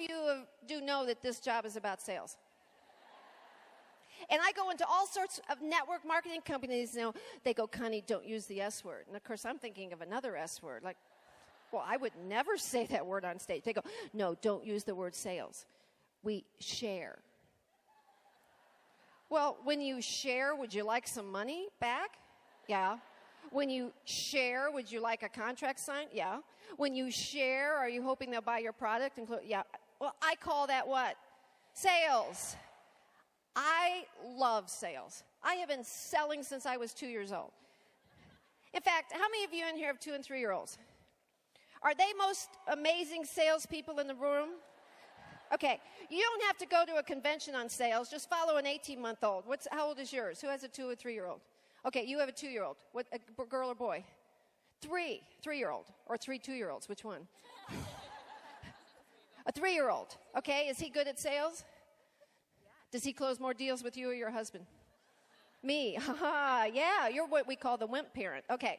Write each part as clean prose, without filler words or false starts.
you do know that this job is about sales? And I go into all sorts of network marketing companies, they go, Connie, don't use the S word. And of course, I'm thinking of another S word, like, well, I would never say that word on stage. They go, no, don't use the word sales. We share. Well, when you share, would you like some money back? Yeah. When you share, would you like a contract signed? Yeah. When you share, are you hoping they'll buy your product? Yeah. Well, I call that what? Sales. I love sales. I have been selling since I was 2 years old. In fact, how many of you in here have 2- and 3-year-olds? Are they most amazing salespeople in the room? Okay, you don't have to go to a convention on sales. Just follow an 18-month-old. How old is yours? Who has a 2- or 3-year-old? Okay, you have a 2-year-old. What, a girl or boy? 3-year-old, or 3 2-year-olds. Which one? A 3-year-old. Okay, is he good at sales? Does he close more deals with you or your husband? Me. Haha, yeah, you're what we call the wimp parent. Okay.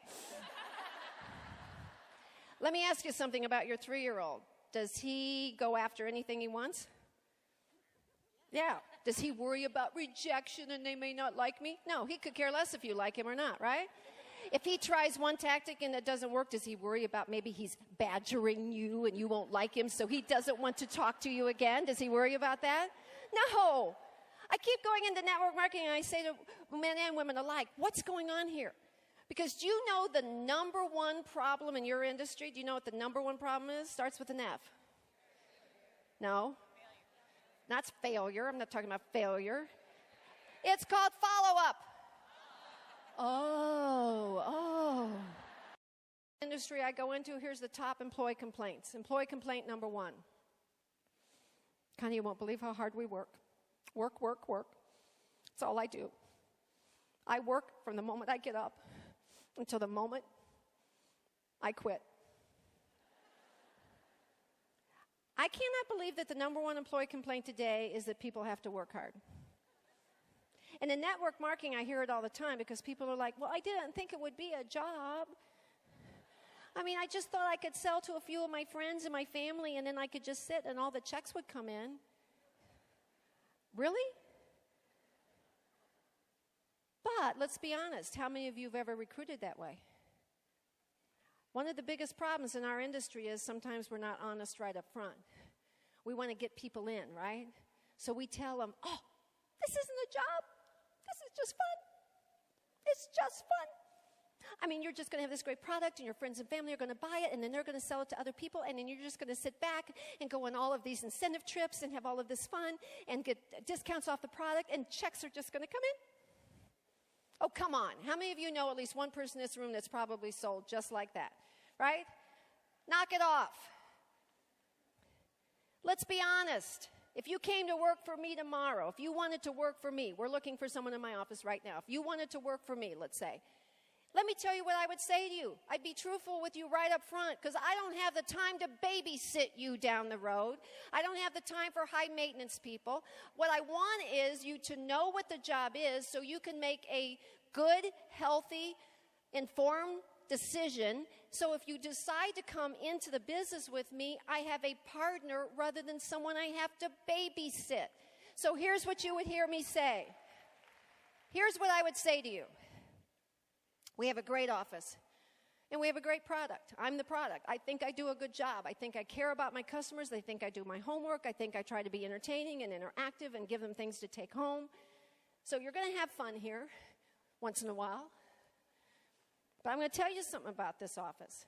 Let me ask you something about your 3-year-old. Does he go after anything he wants? Yeah. Does he worry about rejection and they may not like me? No, he could care less if you like him or not, right? If he tries one tactic and it doesn't work, does he worry about maybe he's badgering you and you won't like him, so he doesn't want to talk to you again? Does he worry about that? No. I keep going into network marketing and I say to men and women alike, what's going on here? Because do you know the number one problem in your industry? Do you know what the number one problem is? Starts with an F. No. Not failure. I'm not talking about failure. It's called follow-up. Oh. Industry I go into, here's the top employee complaints. Employee complaint number 1. Connie, you won't believe how hard we work. Work. That's all I do. I work from the moment I get up until the moment I quit. I cannot believe that the number one employee complaint today is that people have to work hard. And in network marketing, I hear it all the time because people are like, well, I didn't think it would be a job. I mean, I just thought I could sell to a few of my friends and my family and then I could just sit and all the checks would come in. Really? But let's be honest, how many of you have ever recruited that way? One of the biggest problems in our industry is sometimes we're not honest right up front. We want to get people in, right? So we tell them, oh, this isn't a job. This is just fun. It's just fun. I mean, you're just going to have this great product and your friends and family are going to buy it and then they're going to sell it to other people and then you're just going to sit back and go on all of these incentive trips and have all of this fun and get discounts off the product and checks are just going to come in. Oh, come on. How many of you know at least one person in this room that's probably sold just like that, right? Knock it off. Let's be honest. If you came to work for me tomorrow, if you wanted to work for me, we're looking for someone in my office right now. If you wanted to work for me, let's say, let me tell you what I would say to you. I'd be truthful with you right up front because I don't have the time to babysit you down the road. I don't have the time for high maintenance people. What I want is you to know what the job is so you can make a good, healthy, informed decision. So if you decide to come into the business with me, I have a partner rather than someone I have to babysit. So here's what you would hear me say. Here's what I would say to you. We have a great office, and we have a great product. I'm the product. I think I do a good job. I think I care about my customers. I think I do my homework. I think I try to be entertaining and interactive and give them things to take home. So you're going to have fun here once in a while. But I'm going to tell you something about this office.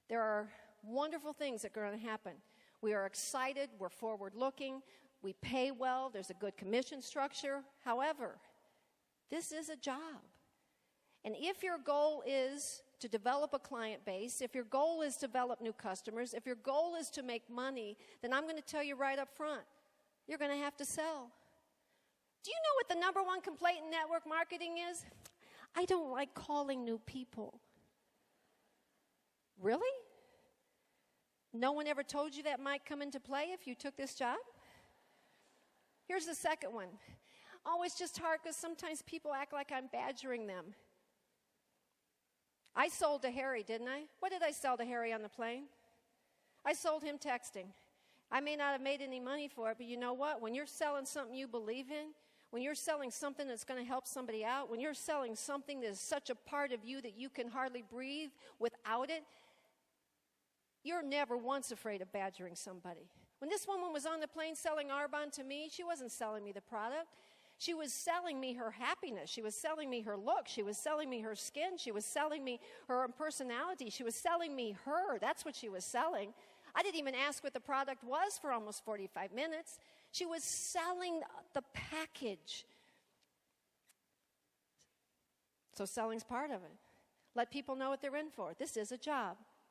There are wonderful things that are going to happen. We are excited. We're forward-looking. We pay well. There's a good commission structure. However, this is a job. And if your goal is to develop a client base, if your goal is to develop new customers, if your goal is to make money, then I'm going to tell you right up front, you're going to have to sell. Do you know what the number one complaint in network marketing is? I don't like calling new people. Really? No one ever told you that might come into play if you took this job? Here's the second one. Oh, it's just hard because sometimes people act like I'm badgering them. I sold to Harry, didn't I? What did I sell to Harry on the plane? I sold him texting. I may not have made any money for it, but you know what? When you're selling something you believe in, when you're selling something that's going to help somebody out, when you're selling something that is such a part of you that you can hardly breathe without it, you're never once afraid of badgering somebody. When this woman was on the plane selling Arbonne to me, she wasn't selling me the product. She was selling me her happiness. She was selling me her look. She was selling me her skin. She was selling me her personality. She was selling me her. That's what she was selling. I didn't even ask what the product was for almost 45 minutes. She was selling the package. So selling's part of it. Let people know what they're in for. This is a job.